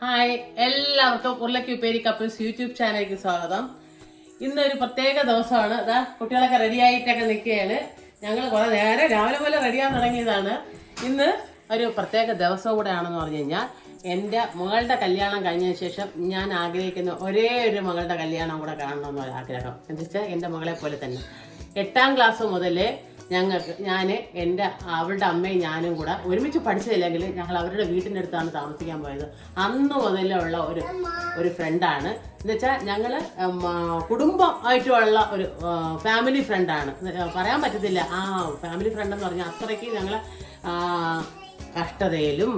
Hi, എല്ലാവർക്കും ഉരുളക്കി ഉപ്പേരി couples YouTube ചാനലിലേക്ക് സ്വാഗതം. ഇന്നൊരു പ്രത്യേക ദിവസമാണ്. ഇതാ കുട്ടികളൊക്കെ റെഡിയായിട്ടൊക്കെ നിൽക്കുകയാണ്. ഞങ്ങൾ കുറെ നേരം രാവിലെ പോലെ റെഡിയാൻ തുടങ്ങിയതാണ്. ഇന്ന് ഒരു പ്രത്യേക ദിവസം കൂടെ ആണെന്ന് പറഞ്ഞു കഴിഞ്ഞാൽ എൻ്റെ മകളുടെ കല്യാണം കഴിഞ്ഞതിന് ശേഷം ഞാൻ ആഗ്രഹിക്കുന്ന ഒരേ ഒരു മകളുടെ കല്യാണം കൂടെ കാണണമെന്നൊരു ആഗ്രഹം. എന്താ വെച്ചാൽ എൻ്റെ മകളെ പോലെ തന്നെ 8ാം ക്ലാസ് മുതലേ അവളുടെ അമ്മയും ഞാനും കൂടെ ഒരുമിച്ച് പഠിച്ചതില്ലെങ്കിൽ ഞങ്ങൾ അവരുടെ വീട്ടിൻ്റെ അടുത്താണ് താമസിക്കാൻ പോയത്. അന്ന് മുതലുള്ള ഒരു ഫ്രണ്ടാണ്. എന്നുവെച്ചാൽ ഞങ്ങൾ കുടുംബമായിട്ടുള്ള ഒരു ഫാമിലി ഫ്രണ്ടാണ്. പറയാൻ പറ്റത്തില്ല. ഫാമിലി ഫ്രണ്ട് എന്ന് പറഞ്ഞാൽ അത്രയ്ക്ക് ഞങ്ങൾ കഷ്ടതയിലും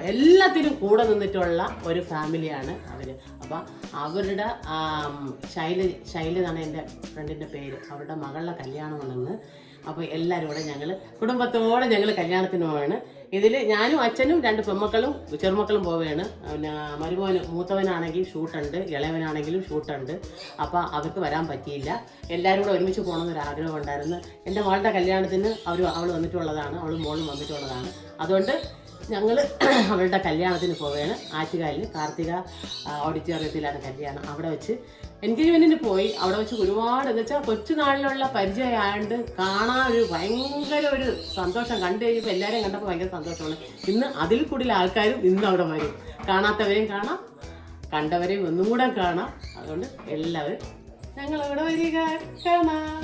എല്ലാത്തിനും കൂടെ നിന്നിട്ടുള്ള ഒരു ഫാമിലിയാണ് അവർ. അപ്പം അവരുടെ ശൈല എന്നാണ് എൻ്റെ ഫ്രണ്ടിൻ്റെ പേര്. അവരുടെ മകളുടെ കല്യാണമാണെന്ന്. അപ്പോൾ എല്ലാവരും കൂടെ ഞങ്ങൾ കുടുംബത്തോടെ ഞങ്ങൾ കല്യാണത്തിന് പോവാണ്. ഇതിൽ ഞാനും അച്ഛനും 2 പെൺമക്കളും ചെറുമക്കളും പോവുകയാണ്. പിന്നെ മരുമോന് മൂത്തവനാണെങ്കിൽ ഷൂട്ടുണ്ട്, ഇളയവനാണെങ്കിലും ഷൂട്ടുണ്ട്. അപ്പോൾ അവർക്ക് വരാൻ പറ്റിയില്ല. എല്ലാവരും കൂടെ ഒരുമിച്ച് പോകണമെന്നൊരു ആഗ്രഹം ഉണ്ടായിരുന്നു. എൻ്റെ മകളുടെ കല്യാണത്തിന് അവൾ വന്നിട്ടുള്ളതാണ്, അവളും മോളും വന്നിട്ടുള്ളതാണ്. അതുകൊണ്ട് ഞങ്ങൾ അവളുടെ കല്യാണത്തിന് പോവുകയാണ്. ആറ്റുകാലിൽ കാർത്തിക ഓഡിറ്റോറിയത്തിലാണ് കല്യാണം. അവിടെ വെച്ച് എൻഗേജ്മെൻറ്റിന് പോയി. അവിടെ വെച്ച് ഒരുപാട് എന്ന് വെച്ചാൽ കൊച്ചുനാളിലുള്ള പരിചയമായതുകൊണ്ട് കാണാൻ ഭയങ്കര ഒരു സന്തോഷം. കണ്ടു കഴിഞ്ഞപ്പോൾ എല്ലാവരെയും കണ്ടപ്പോൾ ഭയങ്കര സന്തോഷമാണ്. ഇന്ന് അതിൽ കൂടുതൽ ആൾക്കാരും ഇന്ന് അവിടെ വരും. കാണാത്തവരെയും കാണാം, കണ്ടവരെയും ഒന്നും കൂടെ കാണാം. അതുകൊണ്ട് എല്ലാവരും ഞങ്ങളവിടെ വരിക, കാണാം.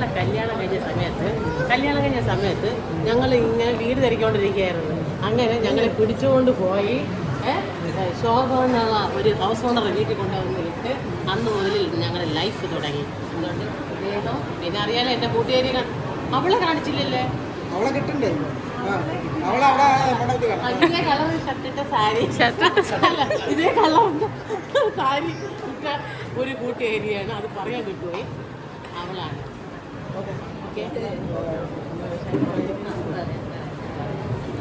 ഞങ്ങളുടെ കല്യാണം കഴിഞ്ഞ സമയത്ത് ഞങ്ങൾ ഇങ്ങനെ വീട് തിരക്കൊണ്ടിരിക്കുകയായിരുന്നു. അങ്ങനെ ഞങ്ങളെ പിടിച്ചുകൊണ്ട് പോയി ശോഭ എന്നുള്ള ഒരു ഹൗസ് ഓണറെ വീട്ടിൽ കൊണ്ടുവന്നിട്ട് അന്ന് മുതൽ ഞങ്ങളുടെ ലൈഫ് തുടങ്ങി. അതുകൊണ്ട് അദ്ദേഹം പിന്നെ അറിയാലോ എൻ്റെ കൂട്ടുകാരി അവളെ കാണിച്ചില്ലല്ലേ, അവളെ കിട്ടണ്ടേ? ഇതേ കളർ ഷർട്ടിട്ട സാരി അല്ല ഇതേ കളറിന്റെ സാരി ഇട്ട ഒരു കൂട്ടുകാരിയാണ്. അത് പറയാൻ കിട്ടുപോയി, അവളാണ്.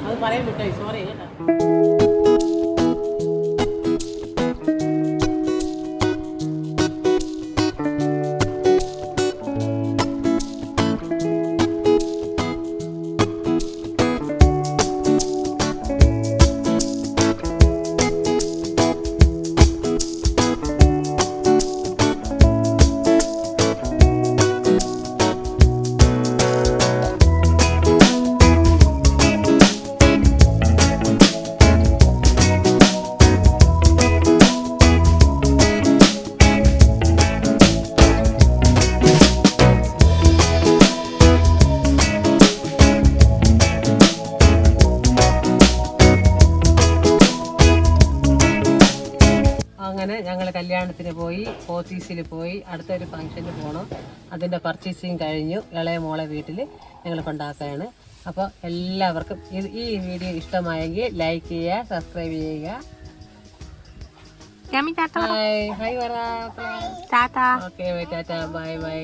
അത് പറയാൻ വിട്ടോ, സോറി കേട്ടോ. അങ്ങനെ ഞങ്ങൾ കല്യാണത്തിന് പോയി, പോത്തീസിൽ പോയി, അടുത്തൊരു ഫംഗ്ഷന് പോകണം. അതിൻ്റെ പർച്ചേസിങ് കഴിഞ്ഞു. ഇളയ മോളെ വീട്ടിൽ ഞങ്ങൾ കൊണ്ടാക്കുകയാണ്. അപ്പോൾ എല്ലാവർക്കും ഈ വീഡിയോ ഇഷ്ടമായെങ്കിൽ ലൈക്ക് ചെയ്യുക, സബ്സ്ക്രൈബ് ചെയ്യുക. ഹായ് പറ. Okay Tata, bye bye.